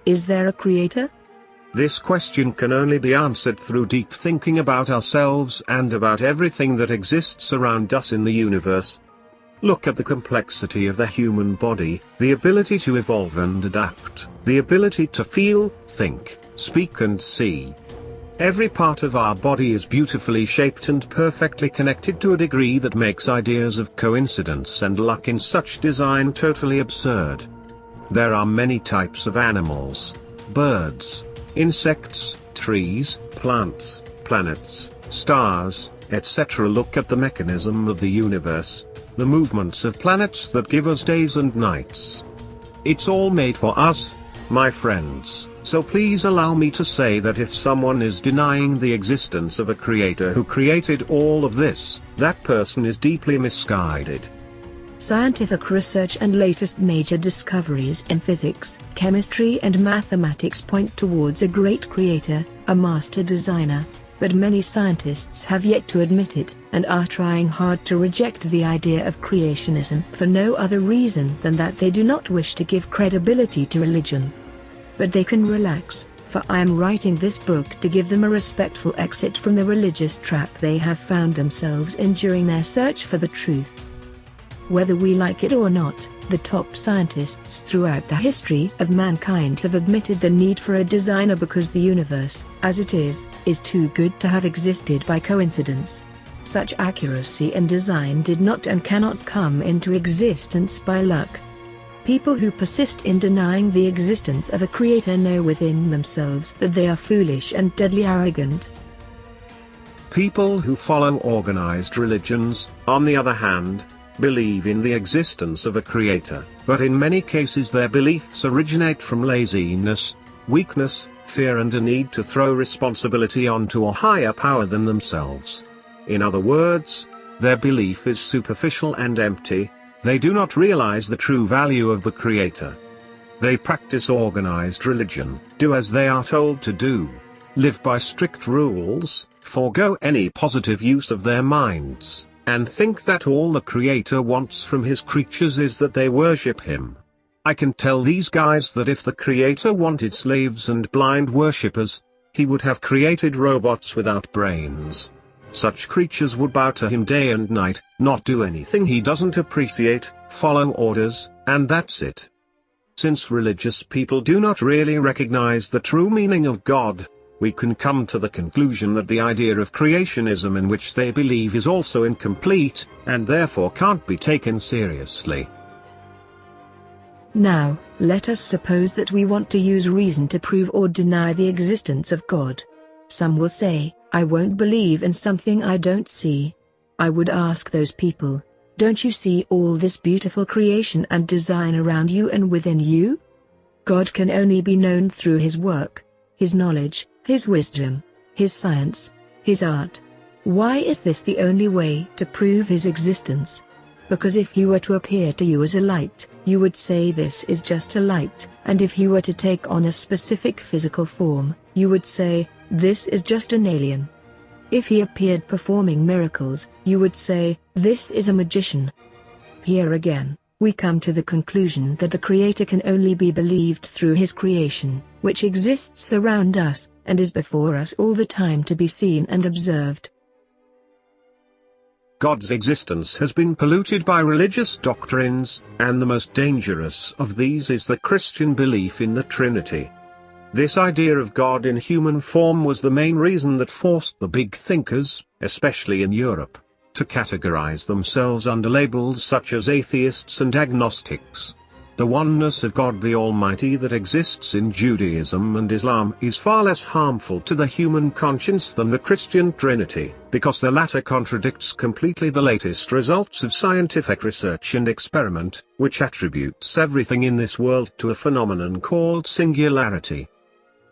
Is there a creator? This question can only be answered through deep thinking about ourselves and about everything that exists around us in the universe. Look at the complexity of the human body, the ability to evolve and adapt, the ability to feel, think, speak and see. Every part of our body is beautifully shaped and perfectly connected to a degree that makes ideas of coincidence and luck in such design totally absurd. There are many types of animals, birds, insects, trees, plants, planets, stars, etc. Look at the mechanism of the universe, the movements of planets that give us days and nights. It's all made for us, my friends, so please allow me to say that if someone is denying the existence of a creator who created all of this, that person is deeply misguided. Scientific research and latest major discoveries in physics, chemistry and mathematics point towards a great creator, a master designer. But many scientists have yet to admit it, and are trying hard to reject the idea of creationism for no other reason than that they do not wish to give credibility to religion. But they can relax, for I am writing this book to give them a respectful exit from the religious trap they have found themselves in during their search for the truth. Whether we like it or not, the top scientists throughout the history of mankind have admitted the need for a designer because the universe, as it is too good to have existed by coincidence. Such accuracy in design did not and cannot come into existence by luck. People who persist in denying the existence of a creator know within themselves that they are foolish and deadly arrogant. People who follow organized religions, on the other hand, believe in the existence of a creator, but in many cases their beliefs originate from laziness, weakness, fear and a need to throw responsibility onto a higher power than themselves. In other words, their belief is superficial and empty. They do not realize the true value of the creator. They practice organized religion, do as they are told to do, live by strict rules, forego any positive use of their minds, and think that all the creator wants from his creatures is that they worship him. I can tell these guys that if the creator wanted slaves and blind worshippers, he would have created robots without brains. Such creatures would bow to him day and night, not do anything he doesn't appreciate, follow orders, and that's it. Since religious people do not really recognize the true meaning of God, we can come to the conclusion that the idea of creationism in which they believe is also incomplete, and therefore can't be taken seriously. Now, let us suppose that we want to use reason to prove or deny the existence of God. Some will say, I won't believe in something I don't see. I would ask those people, don't you see all this beautiful creation and design around you and within you? God can only be known through his work, his knowledge, his wisdom, his science, his art. Why is this the only way to prove his existence? Because if he were to appear to you as a light, you would say this is just a light, and if he were to take on a specific physical form, you would say, this is just an alien. If he appeared performing miracles, you would say, this is a magician. Here again, we come to the conclusion that the Creator can only be believed through his creation, which exists around us, and is before us all the time to be seen and observed. God's existence has been polluted by religious doctrines, and the most dangerous of these is the Christian belief in the Trinity. This idea of God in human form was the main reason that forced the big thinkers, especially in Europe, to categorize themselves under labels such as atheists and agnostics. The oneness of God the Almighty that exists in Judaism and Islam is far less harmful to the human conscience than the Christian Trinity, because the latter contradicts completely the latest results of scientific research and experiment, which attributes everything in this world to a phenomenon called singularity.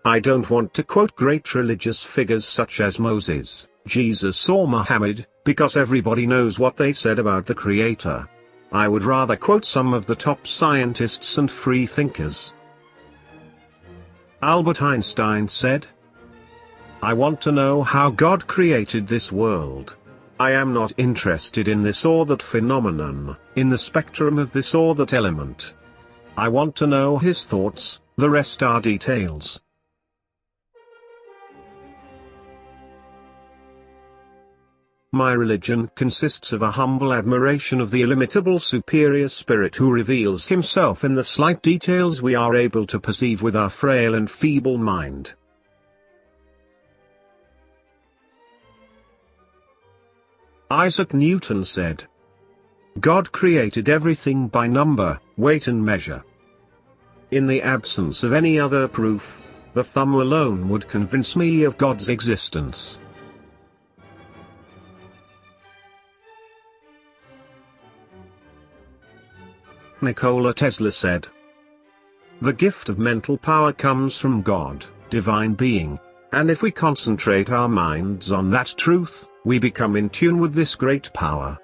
I don't want to quote great religious figures such as Moses, Jesus or Muhammad, because everybody knows what they said about the Creator. I would rather quote some of the top scientists and free thinkers. Albert Einstein said, I want to know how God created this world. I am not interested in this or that phenomenon, in the spectrum of this or that element. I want to know his thoughts, The rest are details. My religion consists of a humble admiration of the illimitable superior spirit who reveals himself in the slight details we are able to perceive with our frail and feeble mind. Isaac Newton said, "God created everything by number, weight and measure." In the absence of any other proof, the thumb alone would convince me of God's existence. Nikola Tesla said, "The gift of mental power comes from God, divine being, and if we concentrate our minds on that truth, we become in tune with this great power."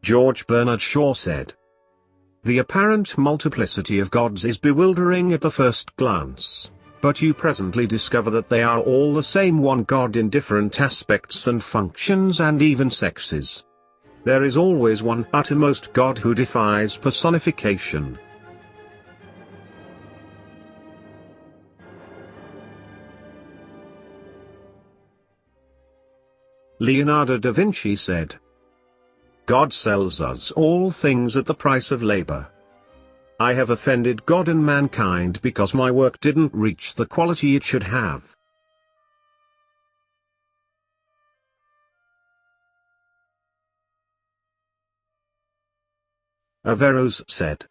George Bernard Shaw said, "The apparent multiplicity of gods is bewildering at the first glance. But you presently discover that they are all the same one God in different aspects and functions and even sexes. There is always one uttermost God who defies personification." Leonardo da Vinci said, "God sells us all things at the price of labor. I have offended God and mankind because my work didn't reach the quality it should have." Averroes said,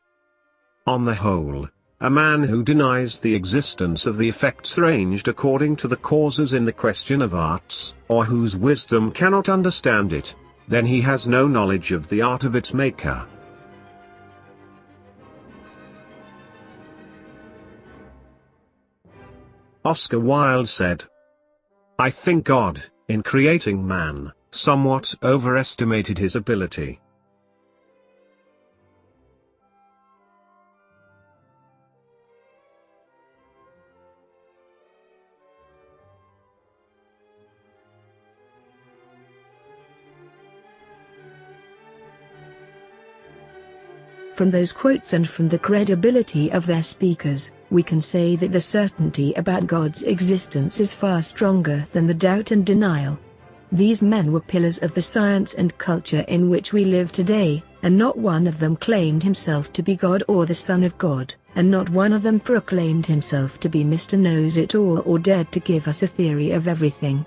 "On the whole, a man who denies the existence of the effects ranged according to the causes in the question of arts, or whose wisdom cannot understand it, then he has no knowledge of the art of its maker." Oscar Wilde said, "I think God, in creating man, somewhat overestimated his ability." From those quotes and from the credibility of their speakers, we can say that the certainty about God's existence is far stronger than the doubt and denial. These men were pillars of the science and culture in which we live today, and not one of them claimed himself to be God or the Son of God, and not one of them proclaimed himself to be Mr. Knows-It-All or dared to give us a theory of everything.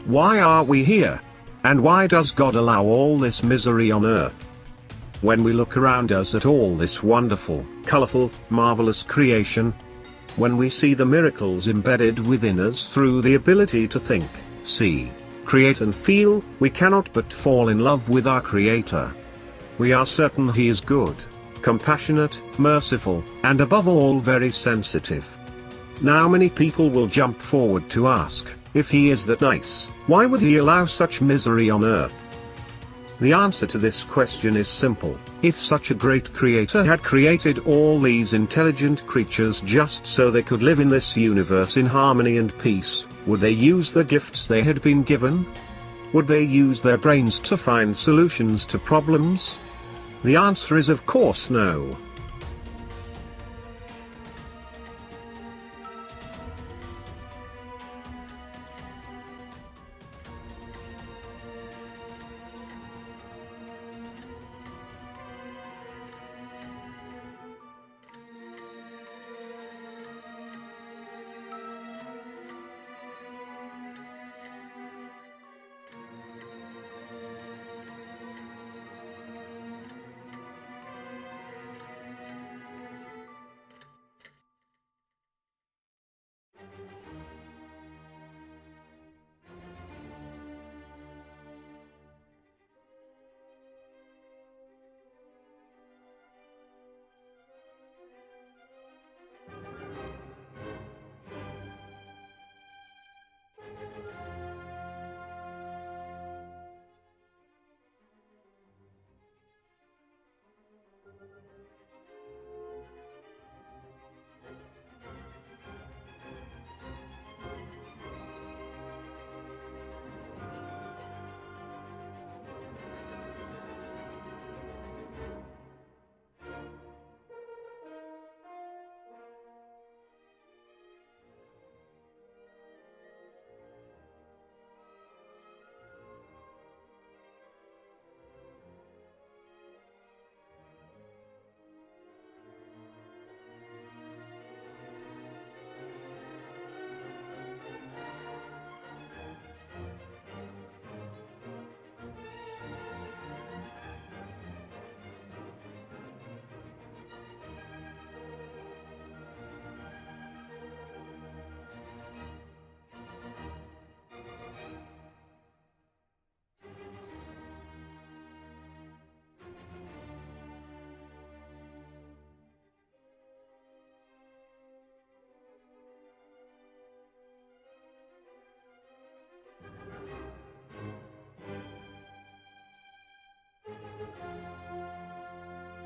Why are we here? And why does God allow all this misery on earth? When we look around us at all this wonderful, colorful, marvelous creation, when we see the miracles embedded within us through the ability to think, see, create and feel, we cannot but fall in love with our Creator. We are certain He is good, compassionate, merciful, and above all very sensitive. Now many people will jump forward to ask, if He is that nice, why would He allow such misery on earth? The answer to this question is simple. If such a great creator had created all these intelligent creatures just so they could live in this universe in harmony and peace, would they use the gifts they had been given? Would they use their brains to find solutions to problems? The answer is of course no.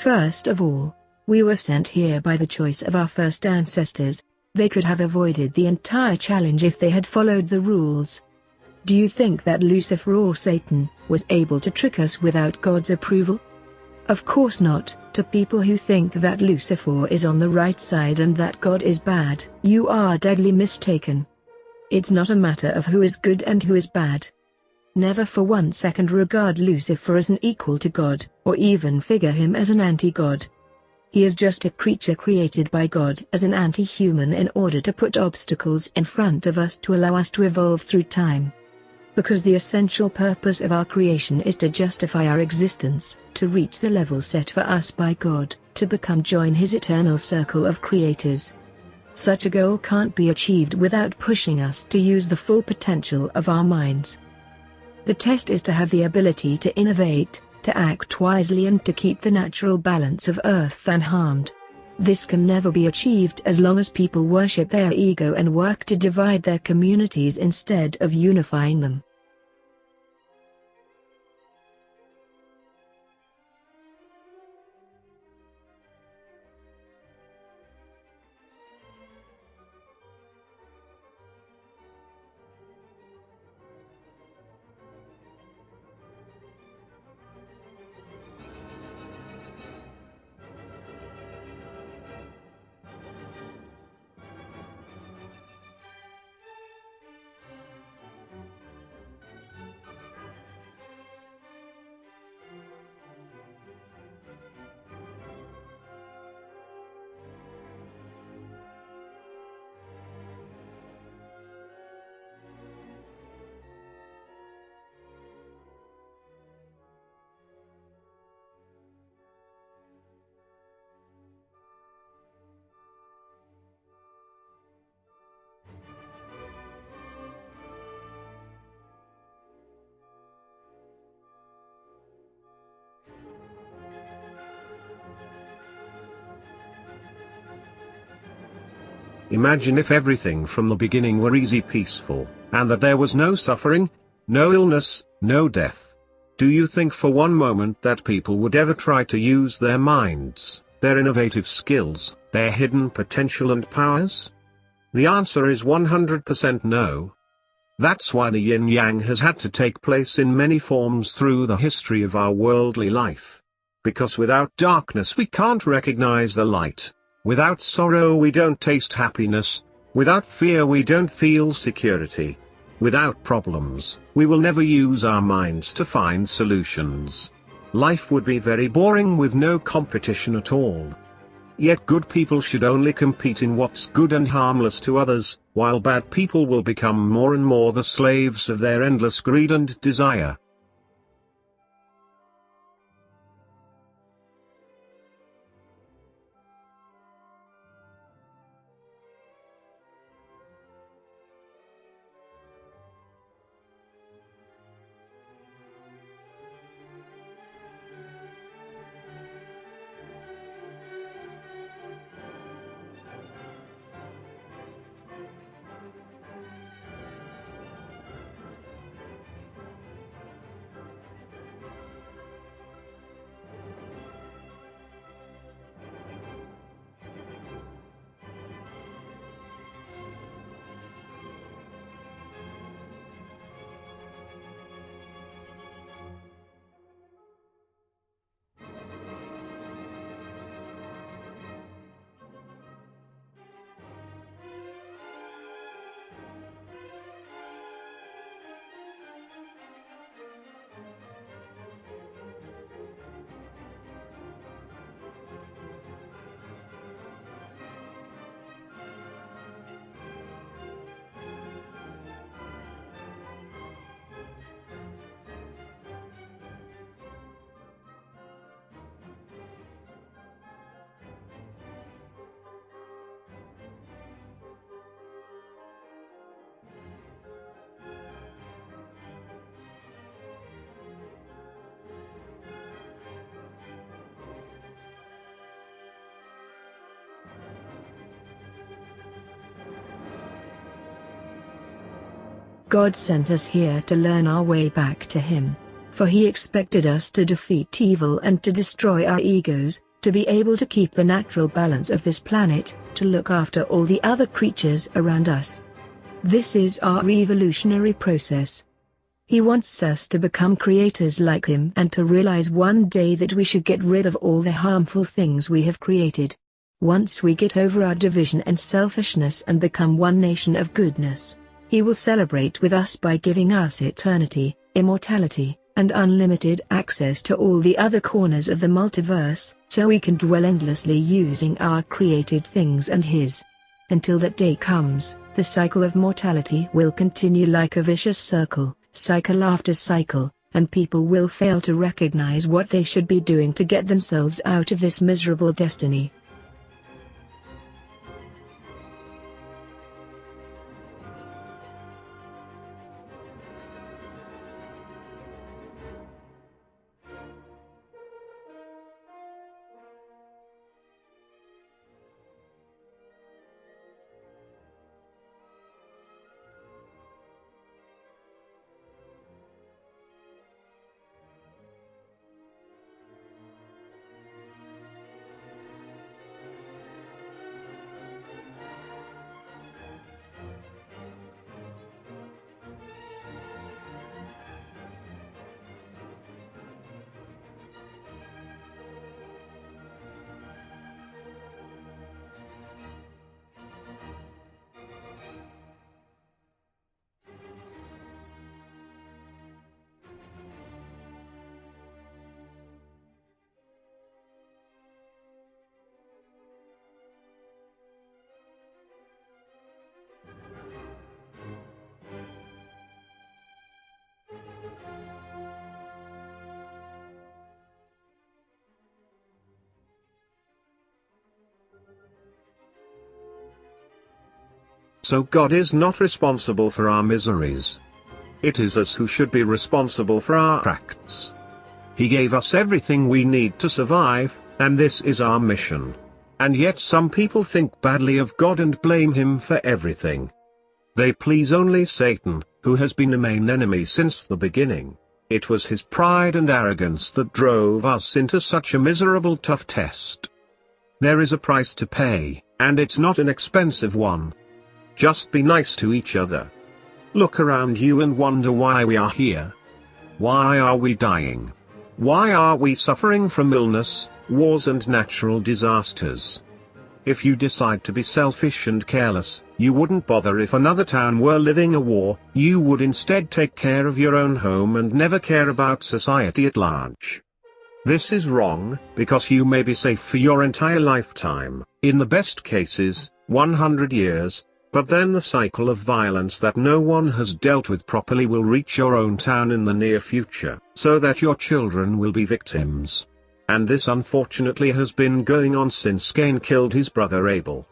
First of all, we were sent here by the choice of our first ancestors. They could have avoided the entire challenge if they had followed the rules. Do you think that Lucifer or Satan was able to trick us without God's approval? Of course not. To people who think that Lucifer is on the right side and that God is bad, you are deadly mistaken. It's not a matter of who is good and who is bad. Never for 1 second regard Lucifer as an equal to God, or even figure him as an anti-God. He is just a creature created by God as an anti-human in order to put obstacles in front of us to allow us to evolve through time. Because the essential purpose of our creation is to justify our existence, to reach the level set for us by God, to join His eternal circle of creators. Such a goal can't be achieved without pushing us to use the full potential of our minds. The test is to have the ability to innovate, to act wisely and to keep the natural balance of Earth unharmed. This can never be achieved as long as people worship their ego and work to divide their communities instead of unifying them. Imagine if everything from the beginning were easy, peaceful, and that there was no suffering, no illness, no death. Do you think for one moment that people would ever try to use their minds, their innovative skills, their hidden potential and powers? The answer is 100% no. That's why the yin-yang has had to take place in many forms through the history of our worldly life. Because without darkness we can't recognize the light. Without sorrow we don't taste happiness. Without fear we don't feel security. Without problems, we will never use our minds to find solutions. Life would be very boring with no competition at all. Yet good people should only compete in what's good and harmless to others, while bad people will become more and more the slaves of their endless greed and desire. God sent us here to learn our way back to Him. For He expected us to defeat evil and to destroy our egos, to be able to keep the natural balance of this planet, to look after all the other creatures around us. This is our evolutionary process. He wants us to become creators like Him and to realize one day that we should get rid of all the harmful things we have created. Once we get over our division and selfishness and become one nation of goodness, He will celebrate with us by giving us eternity, immortality, and unlimited access to all the other corners of the multiverse, so we can dwell endlessly using our created things and His. Until that day comes, the cycle of mortality will continue like a vicious circle, cycle after cycle, and people will fail to recognize what they should be doing to get themselves out of this miserable destiny. So God is not responsible for our miseries. It is us who should be responsible for our acts. He gave us everything we need to survive, and this is our mission. And yet some people think badly of God and blame him for everything. They please only Satan, who has been a main enemy since the beginning. It was his pride and arrogance that drove us into such a miserable tough test. There is a price to pay, and it's not an expensive one. Just be nice to each other. Look around you and wonder why we are here. Why are we dying? Why are we suffering from illness, wars and natural disasters? If you decide to be selfish and careless, you wouldn't bother if another town were living a war, you would instead take care of your own home and never care about society at large. This is wrong, because you may be safe for your entire lifetime, in the best cases, 100 years, but then the cycle of violence that no one has dealt with properly will reach your own town in the near future, so that your children will be victims. And this unfortunately has been going on since Cain killed his brother Abel.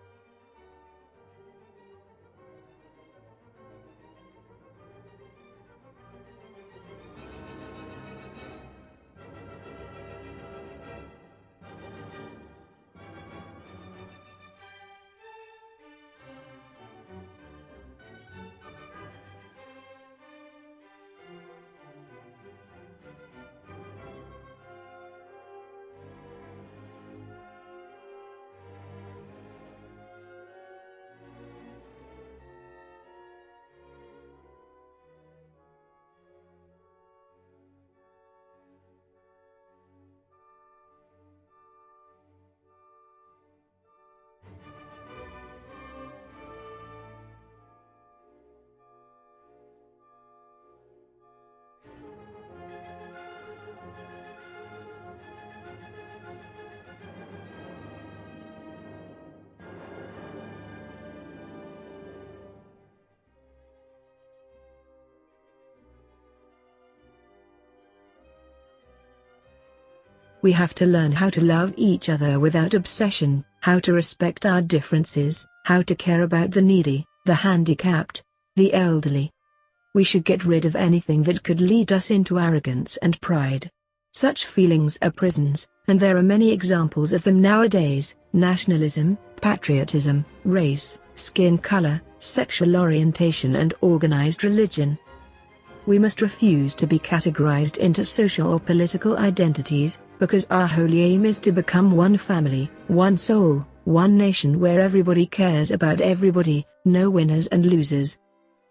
We have to learn how to love each other without obsession, how to respect our differences, how to care about the needy, the handicapped, the elderly. We should get rid of anything that could lead us into arrogance and pride. Such feelings are prisons, and there are many examples of them nowadays: nationalism, patriotism, race, skin color, sexual orientation and organized religion. We must refuse to be categorized into social or political identities, because our holy aim is to become one family, one soul, one nation where everybody cares about everybody, no winners and losers.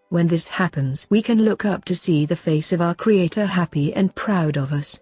When this happens, we can look up to see the face of our Creator happy and proud of us.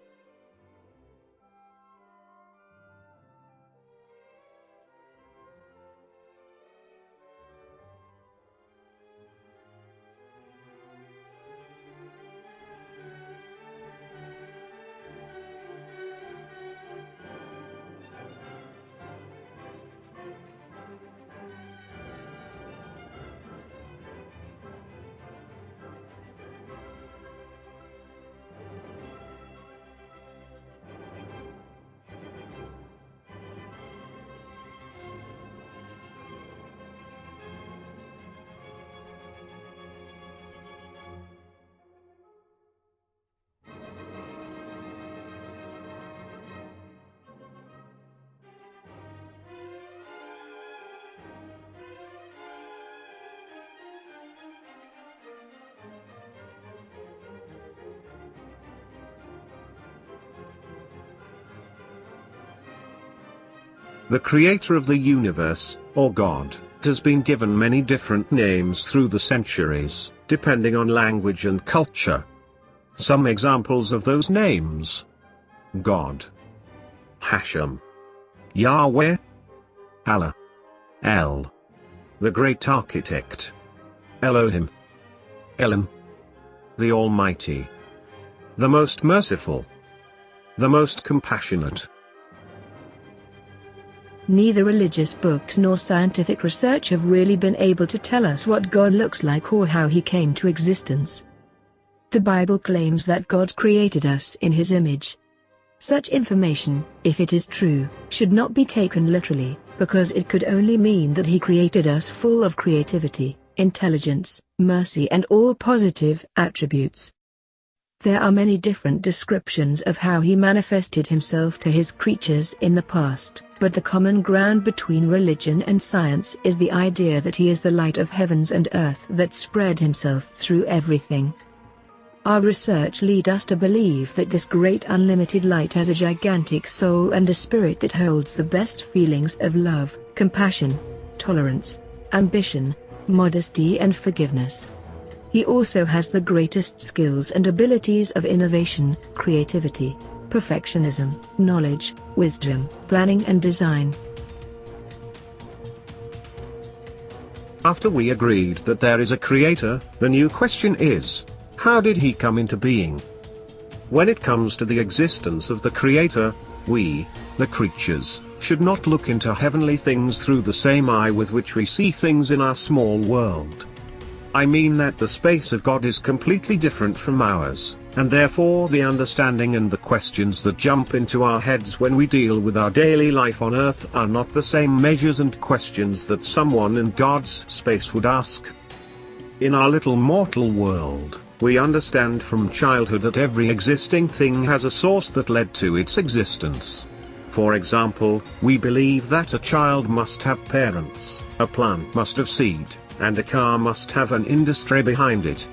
The creator of the universe, or God, has been given many different names through the centuries, depending on language and culture. Some examples of those names: God, Hashem, Yahweh, Allah, El, the Great Architect, Elohim, Elam, the Almighty, the Most Merciful, the Most Compassionate. Neither religious books nor scientific research have really been able to tell us what God looks like or how he came to existence. The Bible claims that God created us in his image. Such information, if it is true, should not be taken literally, because it could only mean that he created us full of creativity, intelligence, mercy and all positive attributes. There are many different descriptions of how he manifested himself to his creatures in the past, but the common ground between religion and science is the idea that he is the light of heavens and earth that spread himself through everything. Our research leads us to believe that this great unlimited light has a gigantic soul and a spirit that holds the best feelings of love, compassion, tolerance, ambition, modesty and forgiveness. He also has the greatest skills and abilities of innovation, creativity, perfectionism, knowledge, wisdom, planning and design. After we agreed that there is a creator, the new question is, how did he come into being? When it comes to the existence of the creator, we, the creatures, should not look into heavenly things through the same eye with which we see things in our small world. I mean that the space of God is completely different from ours, and therefore the understanding and the questions that jump into our heads when we deal with our daily life on earth are not the same measures and questions that someone in God's space would ask. In our little mortal world, we understand from childhood that every existing thing has a source that led to its existence. For example, we believe that a child must have parents, a plant must have seed, and a car must have an industry behind it.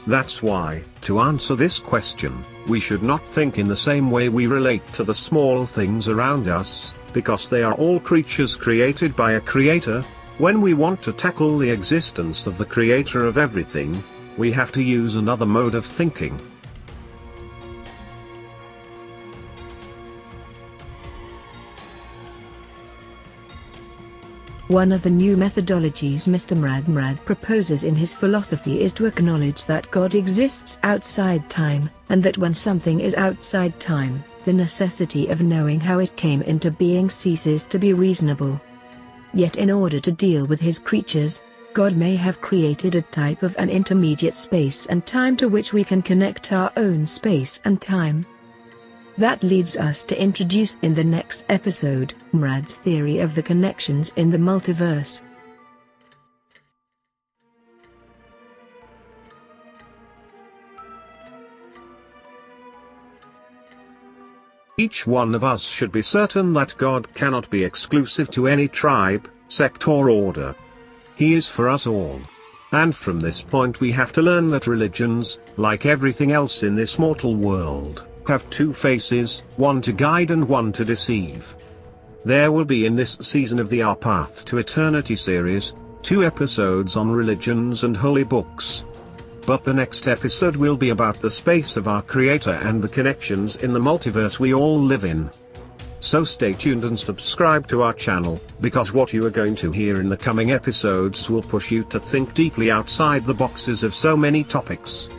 That's why, to answer this question, we should not think in the same way we relate to the small things around us, because they are all creatures created by a creator. When we want to tackle the existence of the creator of everything, we have to use another mode of thinking. One of the new methodologies Mr. Mrad proposes in his philosophy is to acknowledge that God exists outside time, and that when something is outside time, the necessity of knowing how it came into being ceases to be reasonable. Yet in order to deal with his creatures, God may have created a type of an intermediate space and time to which we can connect our own space and time. That leads us to introduce in the next episode, Mrad's theory of the connections in the multiverse. Each one of us should be certain that God cannot be exclusive to any tribe, sect or order. He is for us all. And from this point we have to learn that religions, like everything else in this mortal world, have two faces, one to guide and one to deceive. There will be in this season of the Our Path to Eternity series, 2 episodes on religions and holy books. But the next episode will be about the space of our Creator and the connections in the multiverse we all live in. So stay tuned and subscribe to our channel, because what you are going to hear in the coming episodes will push you to think deeply outside the boxes of so many topics.